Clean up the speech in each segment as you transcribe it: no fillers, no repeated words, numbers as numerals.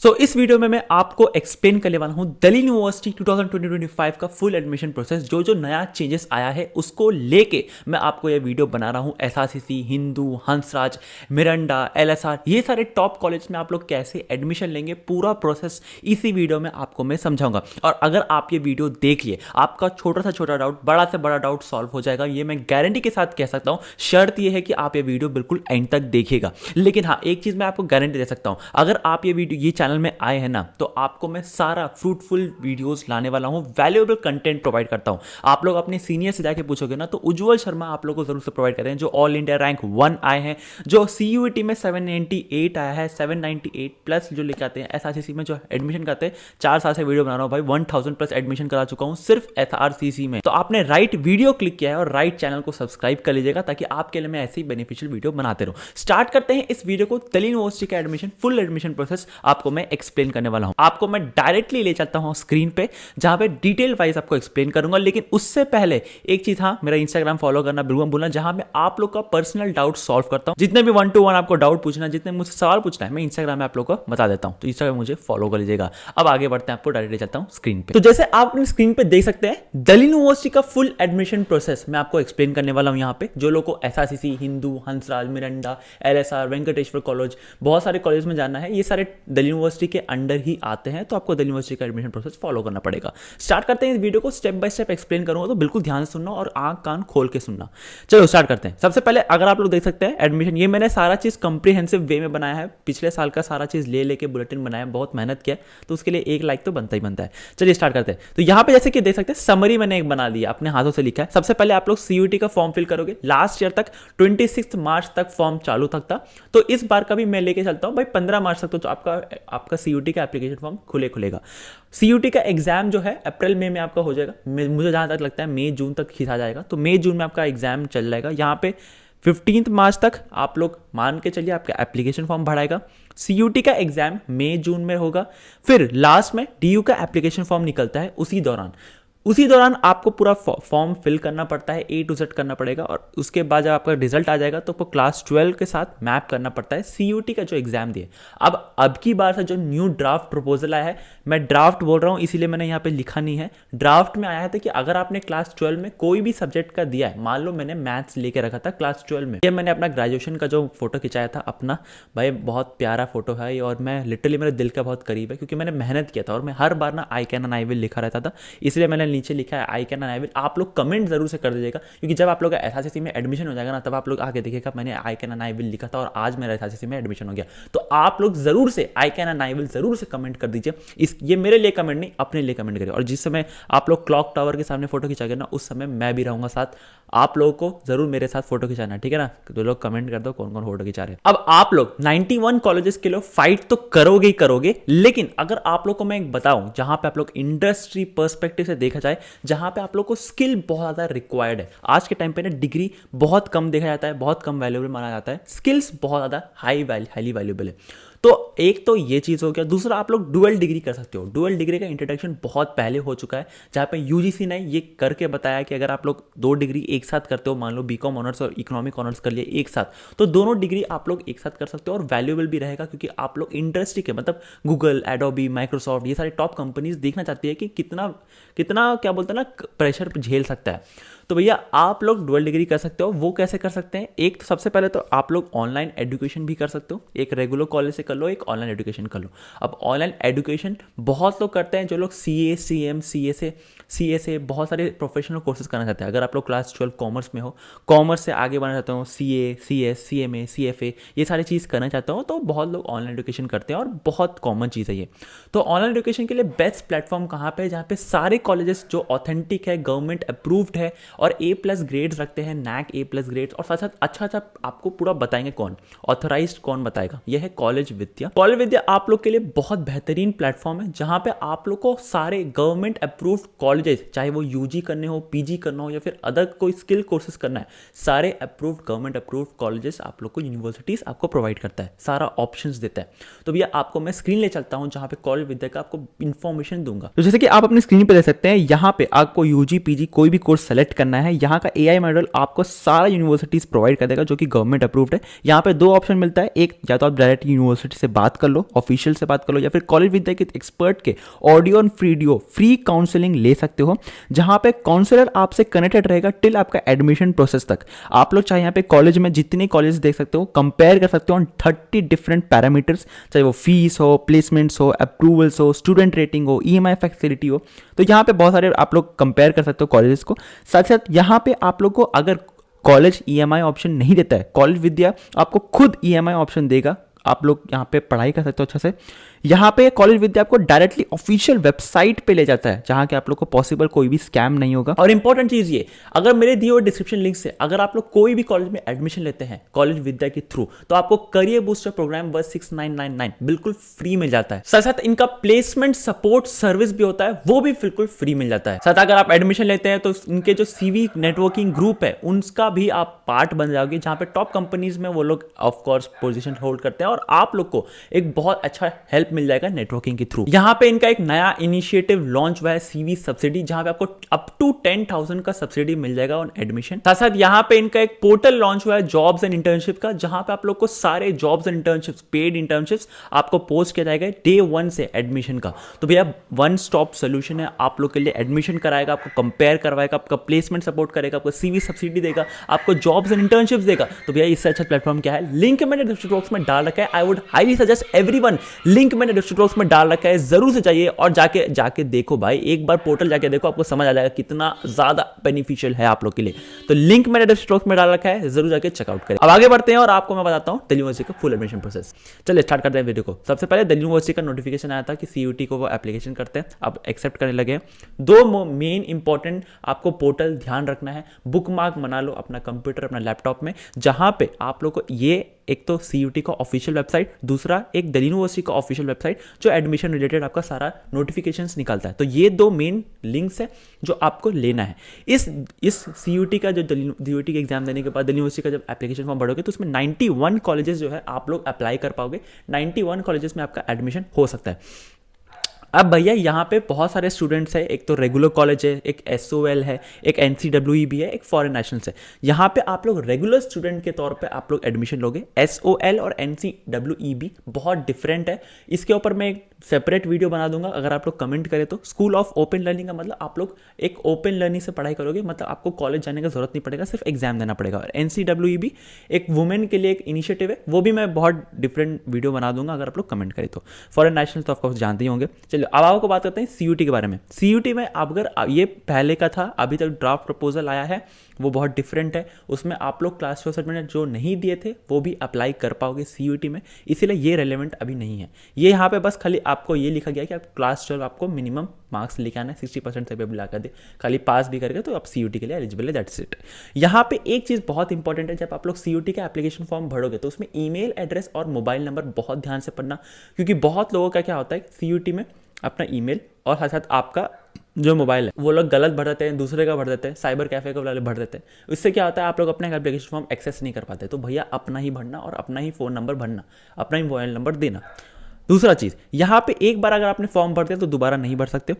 इस वीडियो में मैं आपको एक्सप्लेन करने वाला हूं दिल्ली यूनिवर्सिटी 2020-25 का फुल एडमिशन प्रोसेस। जो नया चेंजेस आया है उसको लेके मैं आपको ये वीडियो बना रहा हूं। SRCC, Hindu, Hansraj, Miranda, LSR, ये सारे टॉप कॉलेज में आप लोग कैसे एडमिशन लेंगे, पूरा प्रोसेस इसी वीडियो में आपको मैं समझाऊंगा। और अगर आप ये वीडियो देख लिए, आपका छोटा से छोटा डाउट बड़ा से बड़ा डाउट सॉल्व हो जाएगा, ये मैं गारंटी के साथ कह सकता हूं। शर्त ये है कि आप ये वीडियो बिल्कुल एंड तक देखिएगा। लेकिन हाँ, एक चीज मैं आपको गारंटी दे सकता हूं, अगर आप ये वीडियो ये चैनल में आए हैं ना, तो आपको मैं सारा फ्रूटफुल वीडियोस लाने वाला हूं, वैल्यूएबल कंटेंट प्रोवाइड करता हूं। आप लोग अपने सीनियर से जाके पूछोगे ना, तो उज्जवल शर्मा आप लोगों को जरूर से प्रोवाइड करें, जो ऑल इंडिया रैंक 1 आए हैं, जो सीयूईटी में 798 आया है, 798 प्लस जो लेके आते हैं। एसआरसीसी में जो एडमिशन करते हैं, 4 साल से वीडियो बना रहा हूं भाई, 1000 प्लस एडमिशन करा चुका हूं सिर्फ एसआरसीसी में। तो आपने राइट वीडियो क्लिक किया है और राइट चैनल को सब्सक्राइब कर लीजिएगा, ताकि आपके लिए मैं ऐसी बेनिफिशियल वीडियो बनाते रहूं। स्टार्ट करते हैं इस वीडियो को। दिल्ली यूनिवर्सिटी का एडमिशन फुल एडमिशन प्रोसेस आपको मैं एक्सप्लेन करने वाला हूं। आपको मैं डायरेक्टली ले चलता हूं स्क्रीन पे, जहां पे डिटेल वाइज आपको एक्सप्लेन करूंगा। लेकिन उससे पहले एक चीज, हाँ, मेरा इंस्टाग्राम फॉलो करना बिल्कुल भूलना, जहां मैं आप लोग का पर्सनल डाउट सॉल्व करता हूं। जितने भी 1 to 1 आपको डाउट पूछना, जितने मुझसे सवाल पूछना है, मैं इंस्टाग्राम में आप लोग को बता देता हूं। तो इंस्टाग्राम मुझे फॉलो कर लीजिएगा। अब आगे बढ़ते हैं, आपको डायरेक्टली चलता हूं स्क्रीन पे। तो जैसे आप अपनी स्क्रीन पे देख सकते हैं, दिल्ली यूनिवर्सिटी का फुल एडमिशन प्रोसेस मैं आपको एक्सप्लेन करने वाला हूं। यहाँ पे जो लोग को SRCC, Hindu, Hansraj, Miranda, LSR, Venkateswara college, बहुत सारे कॉलेज में जाना है, ये सारे दिल्ली यूनिवर्सिटी के अंडर ही आते हैं। तो आपको दिल्ली यूनिवर्सिटी का एडमिशन प्रोसेस फॉलो करना पड़ेगा। स्टार्ट करते हैं इस वीडियो को, स्टेप बाय स्टेप एक्सप्लेन करूंगा, तो बिल्कुल ध्यान से सुनना और आंख कान खोल के सुनना। चलो स्टार्ट करते हैं। सबसे पहले अगर आप लोग देख सकते हैं एडमिशन, ये मैंने सारा चीज कंप्रीहेंसिव वे में बनाया है। पिछले साल का सारा चीज ले लेके बुलेटिन बनाया, बहुत मेहनत किया, तो उसके लिए एक लाइक तो बनता ही बनता है। चलिए स्टार्ट करते हैं। तो यहाँ पे जैसे कि देख सकते हैं, समरी मैंने एक बना दिया, अपने हाथों से लिखा है। सबसे पहले आप लोग सीयूटी का फॉर्म फिल करोगे। लास्ट ईयर तक 26 मार्च तक फॉर्म चालू तक था, तो इस बार का भी मैं लेके चलता हूँ भाई 15 मार्च तक, तो आपका सीयूटी का एप्लीकेशन फॉर्म खुलेगा। सीयूटी का एग्जाम जो है अप्रैल मई में आपका हो जाएगा। मुझे जहां तक लगता है मई जून तक खींचा जाएगा, तो मई जून में आपका एग्जाम चल जाएगा। यहाँ पे 15 मार्च तक आप लोग मान के चलिए आपका एप्लीकेशन फॉर्म भराएगा। सीयूटी का एग्जाम मई जून में होगा। फिर लास्ट में डीयू का एप्लीकेशन फॉर्म निकलता है। उसी दौरान आपको पूरा फॉर्म फिल करना पड़ता है, A to Z करना पड़ेगा। और उसके बाद जब आपका रिजल्ट आ जाएगा, तो आपको क्लास 12 के साथ मैप करना पड़ता है सीयूटी का जो एग्जाम दिए। अब की बार से जो न्यू ड्राफ्ट प्रपोजल आया है, मैं ड्राफ्ट बोल रहा हूं इसीलिए मैंने यहाँ पे लिखा नहीं है। ड्राफ्ट में आया था कि अगर आपने क्लास 12 में कोई भी सब्जेक्ट का दिया है, मान लो मैंने मैथ्स लेके रखा था क्लास 12 में, ये मैंने अपना ग्रेजुएशन का जो फोटो खिंचाया था अपना, भाई बहुत प्यारा फोटो है और मैं लिटरली मेरे दिल का बहुत करीब है, क्योंकि मैंने मेहनत किया था और मैं हर बार ना I can and I will लिखा रहता था, इसलिए मैंने नीचे लिखा है I can and I will. आप लोग कमेंट जरूर से कर दीजिएगा, क्योंकि जब आप लोग एसआरसीसी में एडमिशन हो जाएगा ना, तब आप लोग आगे देखिएगा मैंने I can and I will लिखा था और आज मेरा एसआरसीसी में एडमिशन हो गया। तो आप लोग जरूर से I can and I will जरूर से कमेंट कर दीजिए। ये मेरे लिए कमेंट नहीं, अपने लिए कमेंट करिए। और जिस समय आप लोग क्लॉक टावर के सामने फोटो खिंचाएंगे ना, उस समय मैं भी रहूंगा साथ। आप लोगों को जरूर मेरे साथ फोटो खिंचाना, ठीक है ना? तो लोग कमेंट कर दो कौन कौन फोटो खिंचा रहे हैं। अब आप लोग 91 कॉलेजेस के लिए फाइट तो करोगे ही करोगे, लेकिन अगर आप लोग को मैं एक बताऊं, जहां पे आप लोग इंडस्ट्री पर्सपेक्टिव से देखा जाए, जहां पे आप लोग को स्किल बहुत ज्यादा रिक्वायर्ड है। आज के टाइम पे ना डिग्री बहुत कम देखा जाता है, बहुत कम वैल्यूएबल माना जाता है, स्किल्स बहुत ज्यादा हाईली वैल्यूएबल है। तो एक तो ये चीज हो गया। दूसरा, आप लोग डुअल डिग्री कर सकते हो। डुअल डिग्री का इंट्रोडक्शन बहुत पहले हो चुका है, जहां पे यूजीसी ने ये करके बताया कि अगर आप लोग 2 डिग्री एक साथ करते हो, मान लो बीकॉम ऑनर्स और इकोनॉमिक ऑनर्स कर लिए एक साथ, तो दोनों डिग्री आप लोग एक साथ कर सकते हो और वैल्यूएबल भी रहेगा, क्योंकि आप लोग इंडस्ट्री के, मतलब गूगल, एडोबी, माइक्रोसॉफ्ट, ये सारे टॉप कंपनीज देखना चाहती है कि कितना क्या बोलते हैं ना, प्रेशर झेल सकता है। तो भैया आप लोग डुअल डिग्री कर सकते हो। वो कैसे कर सकते हैं? एक तो सबसे पहले तो आप लोग ऑनलाइन एजुकेशन भी कर सकते हो। एक रेगुलर कॉलेज से कर लो, एक ऑनलाइन एजुकेशन कर लो। अब ऑनलाइन एजुकेशन बहुत लोग करते हैं, जो लोग CA, CM, CSA बहुत सारे प्रोफेशनल कोर्सेज करना चाहते हैं। अगर आप लोग क्लास 12 कॉमर्स में हो, कॉमर्स से आगे बढ़ना चाहते हो, CA, CS, CMA, CFA, ये सारी चीज़ करना चाहते हो, तो बहुत लोग ऑनलाइन एजुकेशन करते हैं और बहुत कॉमन चीज़ है ये। तो ऑनलाइन एजुकेशन के लिए बेस्ट प्लेटफॉर्म कहाँ पे है? जहाँ पे सारे कॉलेजेस जो ऑथेंटिक है, गवर्नमेंट अप्रूव्ड है और A+ ग्रेड्स रखते हैं, NAC A+ ग्रेड्स, और साथ साथ अच्छा आपको पूरा बताएंगे कौन ऑथराइज्ड, कौन बताएगा। यह है कॉलेज विद्या। कॉलेज विद्या आप लोग के लिए बहुत बेहतरीन प्लेटफॉर्म है, जहां पे आप लोग को सारे गवर्नमेंट अप्रूव्ड कॉलेजेस, चाहे वो UG करने हो, PG करना हो या फिर अदर कोई स्किल कोर्सेज करना है, सारे अप्रूव्ड गवर्नमेंट अप्रूव्ड कॉलेजेस आप लोग को, यूनिवर्सिटीज आपको प्रोवाइड करता है, सारा ऑप्शंस देता है। तो भैया आपको मैं स्क्रीन ले चलता हूं, जहां पे कॉलेज विद्या का आपको इंफॉर्मेशन दूंगा। तो जैसे कि आप अपनी स्क्रीन पे देख सकते हैं, यहाँ पे आपको UG PG कोई भी कोर्स सेलेक्ट करना करना है, यहाँ का AI मॉडल आपको सारा यूनिवर्सिटीज़ प्रोवाइड कर देगा जो कि गवर्नमेंट अप्रूव्ड है। यहाँ पे 2 ऑप्शन मिलता है, एक या तो आप डायरेक्ट यूनिवर्सिटी से बात कर लो, ऑफिशियल से बात कर लो, या फिर कॉलेज विद्या के एक्सपर्ट के ऑडियो और वीडियो फ्री काउंसलिंग ले सकते हो, जहाँ पे काउंसलर आपसे कनेक्टेड रहेगा टिल आपका एडमिशन प्रोसेस तक। आप लोग चाहे यहाँ पे कॉलेज में जितने कॉलेज देख सकते हो, कंपेयर कर सकते हो ऑन 30 डिफरेंट पैरामीटर्स, चाहे वो फीस हो, प्लेसमेंट्स हो, अप्रूवल्स हो, स्टूडेंट रेटिंग हो, EMI फैसिलिटी हो। तो यहाँ पे बहुत सारे आप लोग कंपेयर कर सकते हो कॉलेजेस को। साथ साथ यहाँ पे आप लोग को अगर कॉलेज EMI ऑप्शन नहीं देता है, कॉलेज विद्या आपको खुद EMI ऑप्शन देगा। आप लोग यहाँ पे पढ़ाई कर सकते हो अच्छा से। यहाँ पे कॉलेज विद्या आपको डायरेक्टली ऑफिशियल वेबसाइट पे ले जाता है, जहाँ के आप लोग को पॉसिबल कोई भी स्कैम नहीं होगा। और इंपॉर्टेंट चीज ये, अगर मेरे दिए हुए डिस्क्रिप्शन लिंक से अगर आप लोग कोई भी कॉलेज में एडमिशन लेते हैं कॉलेज विद्या के थ्रू, तो आपको करियर बूस्टर प्रोग्राम वर्थ 6999 बिल्कुल फ्री मिल जाता है। साथ साथ इनका प्लेसमेंट सपोर्ट सर्विस भी होता है, वो भी बिल्कुल फ्री मिल जाता है। साथ अगर आप एडमिशन लेते हैं तो इनके जो CV नेटवर्किंग ग्रुप है उनका भी आप पार्ट बन जाओगे, जहाँ पे टॉप कंपनीज में वो लोग ऑफकोर्स पोजीशन होल्ड करते हैं और आप लोग को एक बहुत अच्छा हेल्प मिल जाएगा नेटवर्किंग के थ्रू। यहाँ पे इनका एक नया इनिशिएटिव लॉन्च हुआ है CV सब्सिडी, जहाँ पे आपको अप टू 10,000 का सब्सिडी मिल जाएगा ऑन एडमिशन। साथ साथ यहाँ पे इनका एक पोर्टल लॉन्च हुआ है जॉब्स एंड इंटर्नशिप का, जहाँ पे आप लोग को सारे jobs and internships, paid internships आपको पोस्ट किया जाएगा डे 1 से एडमिशन का। तो भैया वन स्टॉप सोल्यूशन है आप लोग के लिए। एडमिशन कराएगा, आपको कंपेयर करवाएगा, आपका प्लेसमेंट सपोर्ट करेगा, आपको CV सब्सिडी देगा, आपको जॉब्स एंड इंटर्नशिप्स देगा। तो भैया इससे अच्छा प्लेटफॉर्म क्या है? लिंक मैंने डिस्क्रिप्शन बॉक्स में डाल रखा है। I would highly suggest everyone, link मैंने डिस्क्रिप्शन बॉक्स में डाल रखा है, जरूर से जाइए और जाके देखो भाई, एक बार पोर्टल जाके देखो, आपको समझ आ जाएगा कितना ज्यादा बेनिफिशियल है आप लोग के लिए। तो लिंक मैंने डिस्क्रिप्शन बॉक्स में डाल रखा है, जरूर जाके चेकआउट करें। अब आगे बढ़ते हैं और आपको मैं बताता हूं दिल्ली यूनिवर्सिटी का फुल एडमिशन प्रोसेस। चलिए स्टार्ट करते हैं वीडियो को। सबसे पहले दिल्ली यूनिवर्सिटी का नोटिफिकेशन आया था कि CUT को वो एप्लीकेशन करते हैं, अब एक्सेप्ट करने लगे। 2 मेन इंपॉर्टेंट आपको पोर्टल ध्यान रखना है, बुक मार्क बना लो अपना कंप्यूटर, अपना लैपटॉप में, जहां पे आप लोग को ये एक तो CUT का ऑफिशियल वेबसाइट, दूसरा एक दिल्ली यूनिवर्सिटी का ऑफिशियल वेबसाइट जो एडमिशन रिलेटेड आपका सारा नोटिफिकेशंस निकालता है। तो ये 2 मेन लिंक्स है जो आपको लेना है। इस CUT का जो DUT के एग्जाम देने के बाद दिल्ली यूनिवर्सिटी का जब एप्लीकेशन फॉर्म भरोगे तो उसमें 91 कॉलेजेस जो है आप लोग अप्लाई कर पाओगे। 91 कॉलेजेस में आपका एडमिशन हो सकता है। अब भैया यहाँ पे बहुत सारे स्टूडेंट्स हैं, एक तो रेगुलर कॉलेज है, एक SOL है, एक NCEE है, एक फॉरेन नेशनल्स है। यहाँ पे आप लोग रेगुलर स्टूडेंट के तौर पे आप लोग एडमिशन लोगे। SOL और NCEE बहुत डिफरेंट है, इसके ऊपर मैं एक सेपरेट वीडियो बना दूंगा अगर आप लोग कमेंट करें तो। स्कूल ऑफ ओपन लर्निंग का मतलब आप लोग एक ओपन लर्निंग से पढ़ाई करोगे, मतलब आपको कॉलेज जाने का जरूरत नहीं पड़ेगा, सिर्फ एग्जाम देना पड़ेगा। और NCEE एक वुमेन के लिए एक इनिशिएटिव है, वो भी मैं बहुत डिफरेंट वीडियो बना दूंगा अगर आप लोग कमेंट करें तो। फॉरेन नेशनल तो ऑफकोर्स जानते ही होंगे। चलिए अब आपको बात करते हैं CUT के बारे में। CUT में अगर ये पहले का था, अभी तक ड्राफ्ट प्रपोजल आया है, वो बहुत डिफरेंट है। उसमें आप लोग क्लास 12 सर्टिफिकेट जो नहीं दिए थे वो भी अप्लाई कर पाओगे CUT में, इसीलिए ये रेलेवेंट अभी नहीं है। ये यहाँ पे बस खाली आपको ये लिखा गया कि आप क्लास 12 आपको मिनिमम मार्क्स लेके आना है, 60% से भी लगा दे, खाली पास भी करके तो आप CUT के लिए एलिजिबल है, दैट्स इट। यहाँ पे एक चीज़ बहुत इंपॉर्टेंट है, जब आप लोग CUT का एप्लीकेशन फॉर्म भरोगे तो उसमें ईमेल एड्रेस और मोबाइल नंबर बहुत ध्यान से पढ़ना, क्योंकि बहुत लोगों का क्या होता है CUT में अपना ईमेल और साथ साथ आपका जो मोबाइल है वो लोग गलत भर देते हैं, दूसरे का भर देते हैं, साइबर कैफे का वाले भर देते हैं। इससे क्या होता है, आप लोग अपना एप्लीकेशन फॉर्म एक्सेस नहीं कर पाते। तो भैया अपना ही भरना और अपना ही फ़ोन नंबर भरना, अपना ही मोबाइल नंबर देना। दूसरा चीज़, यहाँ पे एक बार अगर आपने फॉर्म भरते हैं तो दोबारा नहीं भर सकते।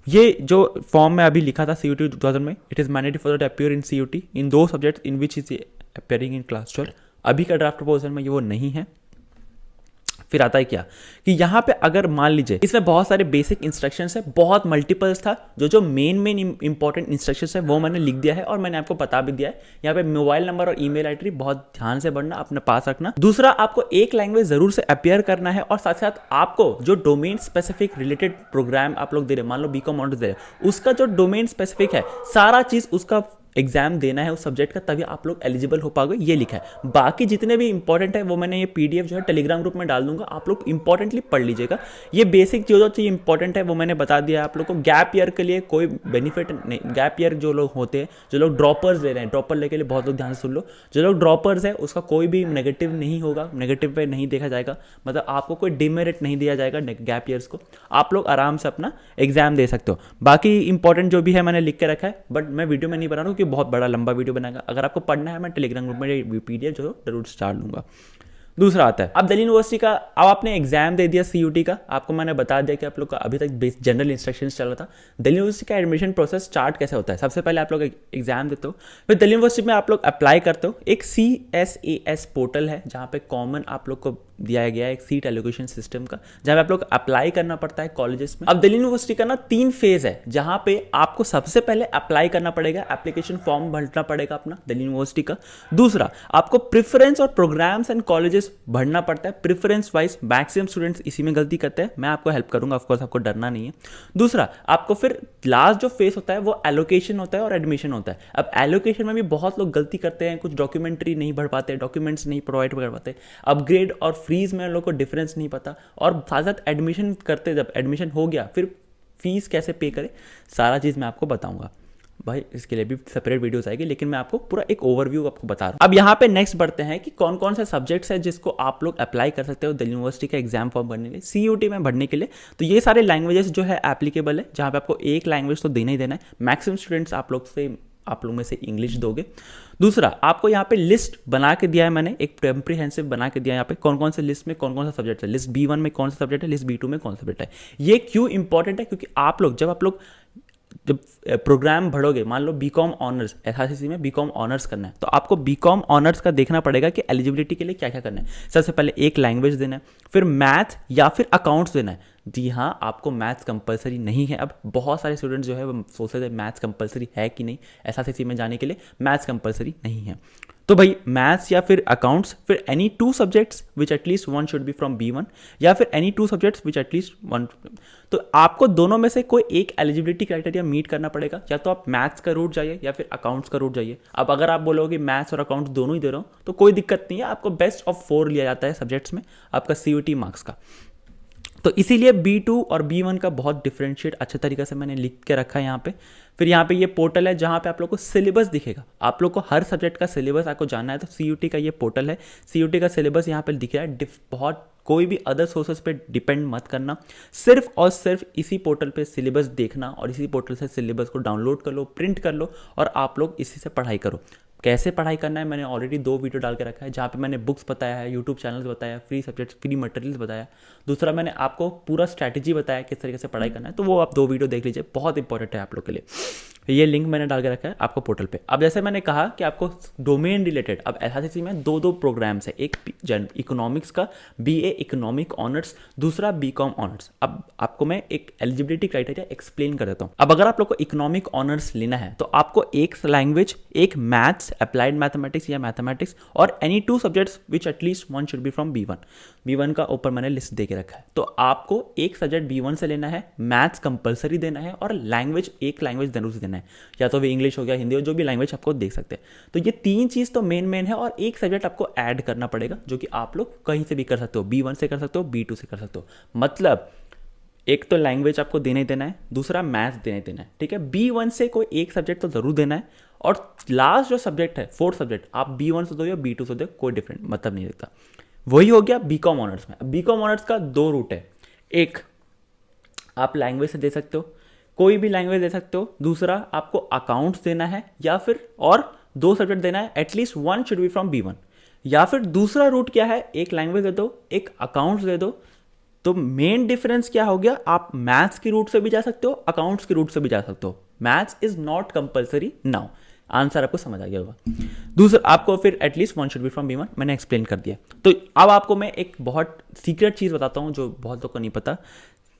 ये जो फॉर्म में अभी लिखा था CUT 2000 में, it is mandatory for the appear in CUT in 2 subject in which is appearing in class 12। अभी का ड्राफ्ट प्रपोजल में ये वो नहीं है। फिर आता है क्या कि यहाँ पे अगर मान लीजिए इसमें बहुत सारे बेसिक इंस्ट्रक्शंस है, बहुत मल्टीपल्स था, जो मेन इंपॉर्टेंट इंस्ट्रक्शंस है वो मैंने लिख दिया है और मैंने आपको बता भी दिया है। यहाँ पे मोबाइल नंबर और ईमेल आईडी बहुत ध्यान से भरना, अपने पास रखना। दूसरा, आपको एक लैंग्वेज जरूर से अपियर करना है और साथ साथ आपको जो डोमेन स्पेसिफिक रिलेटेड प्रोग्राम आप लोग दे रहे, मान लो BCom ऑनर्स दे रहे, उसका जो डोमेन स्पेसिफिक है सारा चीज उसका एग्जाम देना है उस सब्जेक्ट का, तभी आप लोग एलिजिबल हो पाओगे, ये लिखा है। बाकी जितने भी इंपॉर्टेंट है वो मैंने ये PDF जो है टेलीग्राम ग्रुप में डाल दूंगा, आप लोग इंपॉर्टेंटली पढ़ लीजिएगा। ये बेसिक जो चीज़ इंपॉर्टेंट है वो मैंने बता दिया है आप लोग को। गैप ईयर के लिए कोई बेनिफिट नहीं, गैप ईयर जो लोग होते हैं, जो लोग ड्रॉपर्स ले रहे हैं, ड्रॉपर लेके लिए बहुत लोग ध्यान से सुन लो, जो लोग ड्रॉपर्स है उसका कोई भी नेगेटिव नहीं होगा, नेगेटिव पे नहीं देखा जाएगा, मतलब आपको कोई डिमेरिट नहीं दिया जाएगा गैप ईयर्स को। आप लोग आराम से अपना एग्जाम दे सकते हो। बाकी इंपॉर्टेंट जो भी है मैंने लिख के रखा है, बट मैं वीडियो में नहीं बना रहा हूँ क्योंकि बहुत बड़ा लंबा वीडियो बनाएगा। अगर आपको पढ़ना है मैं टेलीग्राम ग्रुप में PDF जो जरूर स्टार्ट लूंगा। दूसरा आता है अब दिल्ली यूनिवर्सिटी का। अब आपने एग्जाम दे दिया सीयूटी का, आपको मैंने बता दिया कि आप लोग का अभी तक जनरल इंस्ट्रक्शंस चल रहा था। दिल्ली यूनिवर्सिटी का एडमिशन प्रोसेस स्टार्ट कैसे होता है? सबसे पहले आप लोग एग्जाम देते हो, फिर दिल्ली यूनिवर्सिटी में आप लोग अप्लाई करते हो। एक CSAS पोर्टल है जहाँ पे कॉमन आप लोग को दिया गया है एक सीट एलोकेशन सिस्टम का, जहाँ पे आप लोग अप्लाई करना पड़ता है कॉलेजेस में। अब दिल्ली यूनिवर्सिटी का ना 3 फेज है, जहाँ पे आपको सबसे पहले अप्लाई करना पड़ेगा, एप्लीकेशन फॉर्म भरना पड़ेगा अपना दिल्ली यूनिवर्सिटी का। दूसरा, आपको प्रेफरेंस और प्रोग्राम्स एंड कॉलेजेस भरना पड़ता है प्रेफरेंस वाइज। मैक्सिमम स्टूडेंट्स इसी में गलती करते हैं, मैं आपको हेल्प करूंगा, ऑफकोर्स आपको डरना नहीं है। दूसरा, आपको फिर लास्ट जो फेस होता है वो एलोकेशन होता है और एडमिशन होता है। अब एलोकेशन में भी बहुत लोग गलती करते हैं, कुछ डॉक्यूमेंट्री नहीं भर पाते, डॉक्यूमेंट्स नहीं प्रोवाइड कर पाते, अपग्रेड और फ्रीज में लोग को डिफरेंस नहीं पता, और साथ साथ एडमिशन करते, जब एडमिशन हो गया फिर फीस कैसे पे करें, सारा चीज़ मैं आपको बताऊंगा भाई। इसके लिए भी सेपरेट वीडियोस आएगी, लेकिन मैं आपको पूरा एक ओवरव्यू आपको बता रहा हूँ। अब यहाँ पे नेक्स्ट बढ़ते हैं कि कौन कौन से सब्जेक्ट्स हैं जिसको आप लोग अप्लाई कर सकते हो दिल्ली यूनिवर्सिटी का एग्जाम फॉर्म भरने के लिए, सीयूटी में भरने के लिए। तो ये सारे लैंग्वेजेस जो है एप्लीकेबल है, जहाँ पे आपको एक लैंग्वेज तो देना ही देना है। मैक्सिमम स्टूडेंट्स आप लोग में से इंग्लिश दोगे। दूसरा, आपको यहाँ पे लिस्ट बना के दिया है मैंने, एक कॉम्प्रिहेंसिव बना के दिया है यहाँ पे कौन कौन से लिस्ट में कौन कौन सा सब्जेक्ट है, लिस्ट B1 में कौन सा सब्जेक्ट है, लिस्ट B2 में कौन सा सब्जेक्ट है। ये क्यों इंपॉर्टेंट है? क्योंकि आप लोग जब प्रोग्राम भरोगे, मान लो बीकॉम ऑनर्स, एसआरसीसी में बीकॉम ऑनर्स करना है, तो आपको बीकॉम ऑनर्स का देखना पड़ेगा कि एलिजिबिलिटी के लिए क्या क्या करना है। सबसे पहले एक लैंग्वेज देना है, फिर मैथ या फिर अकाउंट्स देना है। जी हाँ, आपको मैथ्स कंपलसरी नहीं है। अब बहुत सारे स्टूडेंट्स जो है वो सोचते थे मैथ्स कंपलसरी है कि नहीं, एसआरसीसी में जाने के लिए मैथ्स कंपलसरी नहीं है। तो भाई मैथ्स या फिर अकाउंट्स, फिर any 2 subjects which at least 1 should be from B1, या फिर एनी 2 सब्जेक्ट्स विच एटलीस्ट 1। तो आपको दोनों में से कोई एक एलिजिबिलिटी क्राइटेरिया मीट करना पड़ेगा, या तो आप मैथ्स का रूट जाइए या फिर अकाउंट्स का रूट जाइए। अब अगर आप बोलोगे मैथ्स और अकाउंट्स दोनों ही दे रहा हूँ तो कोई दिक्कत नहीं है, आपको बेस्ट ऑफ 4 लिया जाता है सब्जेक्ट्स में आपका CUT मार्क्स का। तो इसीलिए B2 और B1 का बहुत डिफरेंशिएट अच्छे तरीके से मैंने लिख के रखा है यहाँ पे। फिर यहाँ पे ये पोर्टल है जहाँ पे आप लोग को सिलेबस दिखेगा, आप लोग को हर सब्जेक्ट का सिलेबस आपको जानना है तो CUT का ये पोर्टल है, CUT का सिलेबस यहाँ पे दिख रहा है। बहुत कोई भी अदर सोर्सेज पे डिपेंड मत करना, सिर्फ और सिर्फ इसी पोर्टल पे सिलेबस देखना और इसी पोर्टल से सिलेबस को डाउनलोड कर लो, प्रिंट कर लो और आप लोग इसी से पढ़ाई करो। कैसे पढ़ाई करना है मैंने ऑलरेडी 2 वीडियो डाल के रखा है, जहाँ पे मैंने बुक्स बताया है, यूट्यूब चैनल्स बताया, फ्री सब्जेक्ट्स, फ्री मटेरियल्स बताया। दूसरा, मैंने आपको पूरा स्ट्रैटेजी बताया किस तरीके से पढ़ाई करना है, तो वो आप 2 वीडियो देख लीजिए, बहुत इंपॉर्टेंट है आप लोग के लिए। ये लिंक मैंने डाल के रखा है आपको पोर्टल पे। अब जैसे मैंने कहा कि आपको डोमेन रिलेटेड, अब एसआरसीसी में 2 प्रोग्राम्स है, एक इकोनॉमिक्स का BA इकोनॉमिक ऑनर्स, दूसरा बीकॉम ऑनर्स। अब आपको मैं एक एलिजिबिलिटी क्राइटेरिया एक्सप्लेन कर देता हूँ। अब अगर आप लोग को इकोनॉमिक ऑनर्स लेना है तो आपको एक लैंग्वेज, एक मैथ्स, अप्लाइड मैथमेटिक्स या मैथमेटिक्स, और any 2 subjects which at least 1 should be from B1 का ऊपर मैंने लिस्ट दे के रखा है। तो आपको एक सब्जेक्ट B1 से लेना है, मैथ्स कंपलसरी देना है, और लैंग्वेज एक लैंग्वेज जरूर से देना है, या तो भी इंग्लिश हो गया, हिंदी हो, जो भी लैंग्वेज आपको देख सकते हैं। तो ये 3 चीज़ तो मेन है, और एक सब्जेक्ट आपको ऐड करना पड़ेगा जो कि आप लोग कहीं से भी कर सकते हो, B1 से कर सकते हो, B2 से कर सकते हो। मतलब एक तो लैंग्वेज आपको देना ही देना है, दूसरा मैथ्स देना ही देना है, ठीक है। B1 से कोई एक सब्जेक्ट तो जरूर देना है, और लास्ट जो सब्जेक्ट है 4th सब्जेक्ट आप B1 से दो या B2 से दो, कोई डिफरेंट मतलब नहीं रहता। वही हो गया बीकॉम ऑनर्स में। बीकॉम ऑनर्स का 2 रूट है, एक आप लैंग्वेज से दे सकते हो, कोई भी लैंग्वेज दे सकते हो। दूसरा, आपको अकाउंट्स देना है, या फिर और 2 सब्जेक्ट देना है, at least 1 should be from B1। या फिर दूसरा रूट क्या है, एक लैंग्वेज दे दो, एक अकाउंट्स दे दो। तो मेन डिफरेंस क्या हो गया, आप मैथ्स की रूट से भी जा सकते हो, अकाउंट्स की रूट से भी जा सकते हो। Maths is not compulsory now. Answer आपको समझ आ गया होगा। दूसरा, आपको फिर at least 1 should be from B1, मैंने एक्सप्लेन कर दिया। तो अब आपको मैं एक बहुत सीक्रेट चीज बताता हूं जो बहुत लोगों को नहीं पता।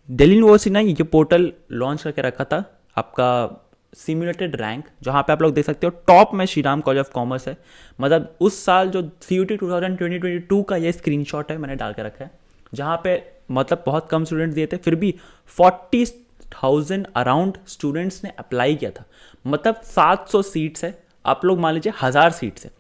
दिल्ली यूनिवर्सिटी ने ये पोर्टल लॉन्च करके रखा था, आपका सिम्युलेटेड रैंक, जहां पे आप लोग देख सकते हो टॉप में Shri Ram college of commerce है। मतलब उस साल जो CUT 2022 का ये स्क्रीनशॉट है, मैंने डाल के रखा है, जहां पे मतलब बहुत कम स्टूडेंट्स दिए थे, फिर भी 40,000 अराउंड स्टूडेंट्स ने अप्लाई किया था। मतलब 700 सीट्स है, आप लोग मान लीजिए 1000 सीट्स है,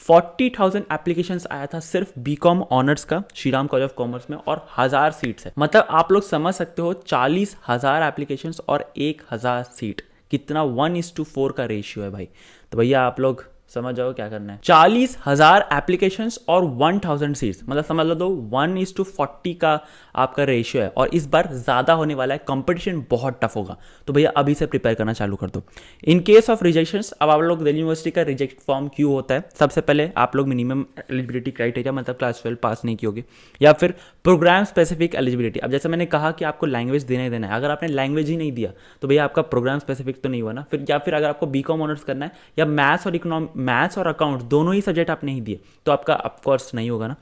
40,000 एप्लीकेशंस आया था सिर्फ बीकॉम ऑनर्स का Shri Ram college of commerce में, और 1000 सीट्स है। मतलब आप लोग समझ सकते हो 40,000 एप्लीकेशंस और 1000 सीट, कितना 1:4 का रेशियो है भाई। तो भैया आप लोग समझ जाओ क्या करना है। 40,000 एप्लीकेशंस और 1,000 सीट्स, मतलब समझ लो दो 1:40 का आपका रेशियो है, और इस बार ज़्यादा होने वाला है, कंपटीशन बहुत टफ होगा। तो भैया अभी से प्रिपेयर करना चालू कर दो। इन केस ऑफ रिजेक्शंस, अब आप लोग दिल्ली यूनिवर्सिटी का रिजेक्ट फॉर्म क्यों होता है? सबसे पहले आप लोग मिनिमम एलिजिबिलिटी क्राइटेरिया, मतलब क्लास 12 पास नहीं की होगी, या फिर प्रोग्राम स्पेसिफिक एलिजिबिलिटी। अब जैसे मैंने कहा कि आपको लैंग्वेज देना ही देना है, अगर आपने लैंग्वेज ही नहीं दिया तो भैया आपका प्रोग्राम स्पेसिफिक तो नहीं हुआ ना। फिर या फिर अगर आपको बीकॉम ऑनर्स करना है, या मैथ्स और अकाउंट दोनों ही सब्जेक्ट आप नहीं दिए, तो आपका ऑफकोर्स नहीं होगा ना।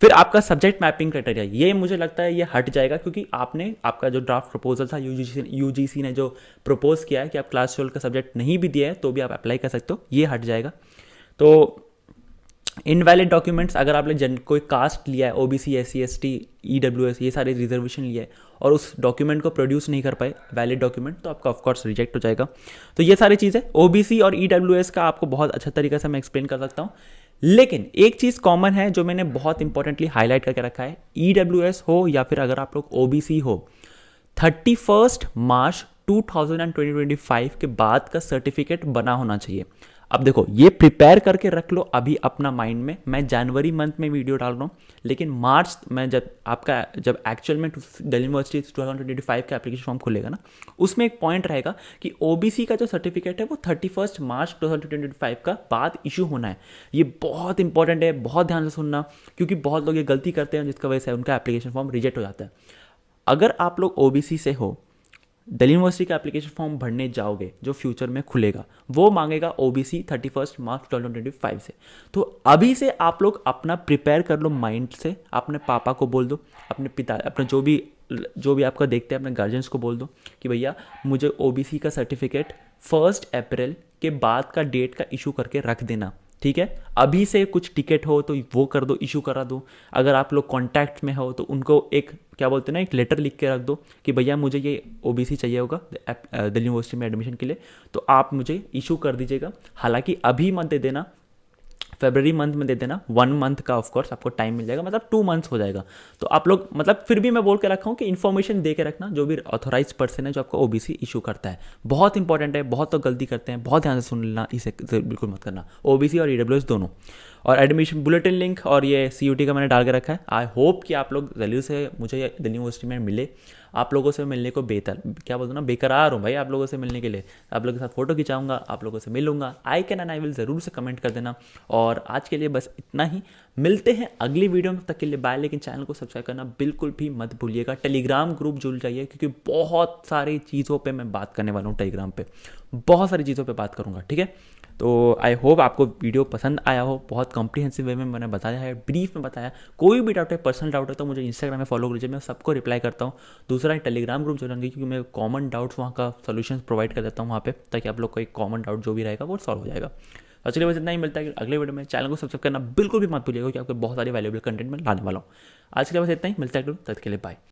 फिर आपका सब्जेक्ट मैपिंग क्राइटेरिया, ये मुझे लगता है ये हट जाएगा, क्योंकि आपने आपका जो ड्राफ्ट प्रपोजल था यूजीसी ने जो प्रपोज किया है कि आप क्लास 12 का सब्जेक्ट नहीं भी दिया है तो भी आप अप्लाई कर सकते हो, ये हट जाएगा। तो इनवैलिड डॉक्यूमेंट्स, अगर आपने कोई कास्ट लिया है, ओबीसी, एससी, एसटी, ईडब्ल्यूएस, ये सारे रिजर्वेशन लिया है और उस डॉक्यूमेंट को प्रोड्यूस नहीं कर पाए, वैलिड डॉक्यूमेंट, तो आपका ऑफकोर्स रिजेक्ट हो जाएगा। तो ये सारी चीज़ें ओबीसी और ईडब्ल्यूएस का आपको बहुत अच्छा तरीके से मैं एक्सप्लेन कर सकता हूँ। लेकिन एक चीज़ कॉमन है जो मैंने बहुत इंपॉर्टेंटली हाईलाइट करके रखा है, ईडब्ल्यूएस हो या फिर अगर आप लोग ओबीसी हो, 31 मार्च 2025 के बाद का सर्टिफिकेट बना होना चाहिए। अब देखो, ये प्रिपेयर करके रख लो अभी अपना माइंड में। मैं जनवरी मंथ में वीडियो डाल रहा हूँ, लेकिन मार्च में जब एक्चुअल में दिल्ली यूनिवर्सिटी 2025 का एप्लीकेशन फॉर्म खुलेगा ना, उसमें एक पॉइंट रहेगा कि ओबीसी का जो सर्टिफिकेट है वो 31 मार्च 2025 का बाद इशू होना है। ये बहुत इंपॉर्टेंट है, बहुत ध्यान से सुनना, क्योंकि बहुत लोग ये गलती करते हैं जिसकी वजह से उनका एप्लीकेशन फॉर्म रिजेक्ट हो जाता है। अगर आप लोग ओबीसी से हो, दिल्ली यूनिवर्सिटी का एप्लीकेशन फॉर्म भरने जाओगे जो फ्यूचर में खुलेगा, वो मांगेगा ओबीसी 31 मार्च 2025 से। तो अभी से आप लोग अपना प्रिपेयर कर लो माइंड से, अपने पापा को बोल दो, अपने पिता, अपने जो भी आपका देखते हैं, अपने गार्जियंस को बोल दो कि भैया मुझे ओबीसी का सर्टिफिकेट 1 अप्रैल के बाद का डेट का इशू करके रख देना, ठीक है। अभी से कुछ टिकट हो तो वो कर दो, इशू करा दो। अगर आप लोग कॉन्टैक्ट में हो तो उनको एक क्या बोलते हैं ना, एक लेटर लिख के रख दो कि भैया मुझे ये ओबीसी चाहिए होगा दिल्ली यूनिवर्सिटी में एडमिशन के लिए, तो आप मुझे इशू कर दीजिएगा। हालांकि अभी मत दे देना, फरवरी मंथ में दे देना, 1 मंथ का ऑफकोर्स आपको टाइम मिल जाएगा, मतलब 2 मंथ्स हो जाएगा। तो आप लोग, मतलब फिर भी मैं बोल के रखा हूँ कि इन्फॉर्मेशन दे के रखना, जो भी ऑथोराइज पर्सन है जो आपको ओबीसी इशू करता है, बहुत इंपॉर्टेंट है। बहुत तो गलती करते हैं, बहुत ध्यान से सुन लेना, इसे बिल्कुल मत करना, ओबीसी और ईडब्ल्यूएस दोनों। और एडमिशन बुलेटिन लिंक और ये सीयूटी का मैंने डाल के रखा है। आई होप कि आप लोग जल्दी से मुझे दिल्ली यूनिवर्सिटी में मिले। आप लोगों से मिलने को क्या बोलते ना, बेकरार हूँ भाई आप लोगों से मिलने के लिए। आप लोगों के साथ फोटो खिंचाऊंगा, आप लोगों से मिलूंगा, I can and I will ज़रूर से कमेंट कर देना। और आज के लिए बस इतना ही, मिलते हैं अगली वीडियो में, तक के लिए बाय। लेकिन चैनल को सब्सक्राइब करना बिल्कुल भी मत भूलिएगा। टेलीग्राम ग्रुप जुड़ जाइए, क्योंकि बहुत सारी चीज़ों पे मैं बात करने वाला हूँ टेलीग्राम पे, बहुत सारी चीज़ों पे बात करूँगा, ठीक है। तो आई होप आपको वीडियो पसंद आया हो। बहुत कॉम्प्रिहेंसिव वे में मैंने बताया है, ब्रीफ में बताया। कोई भी डाउट है, पर्सनल डाउट है, तो मुझे इंस्टाग्राम में फॉलो कीजिए, मैं सबको रिप्लाई करता हूँ। दूसरा टेलीग्राम ग्रुप जुड़ेंगे, क्योंकि मैं कॉमन डाउट्स वहाँ का सोल्यूशन प्रोवाइड कर देता हूँ वहाँ पे, ताकि आप लोग का एक कॉमन डाउट जो भी रहेगा वो सॉल्व हो जाएगा। तो चलिए बस इतना ही, मिलता है अगले वीडियो में। चैनल को सब्सक्राइब करना बिल्कुल भी मत भूलिएगा, क्योंकि आपको बहुत सारी वैल्यूएबल कंटेंट में लाने वाला हूँ। आज के लिए बस इतना ही, मिलता है, तब तक के लिए बाय।